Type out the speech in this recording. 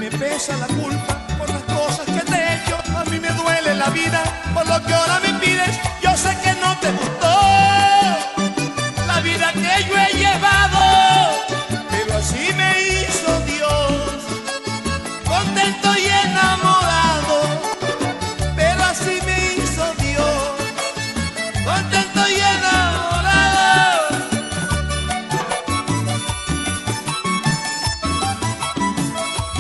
me pesa la culpa por las cosas que te he hecho. A mí me duele la vida por lo que ahora me pides. Yo sé que no te gustó la vida que yo he llevado, pero así me hizo Dios, contento y enamorado. Pero así me hizo Dios, contento y enamorado.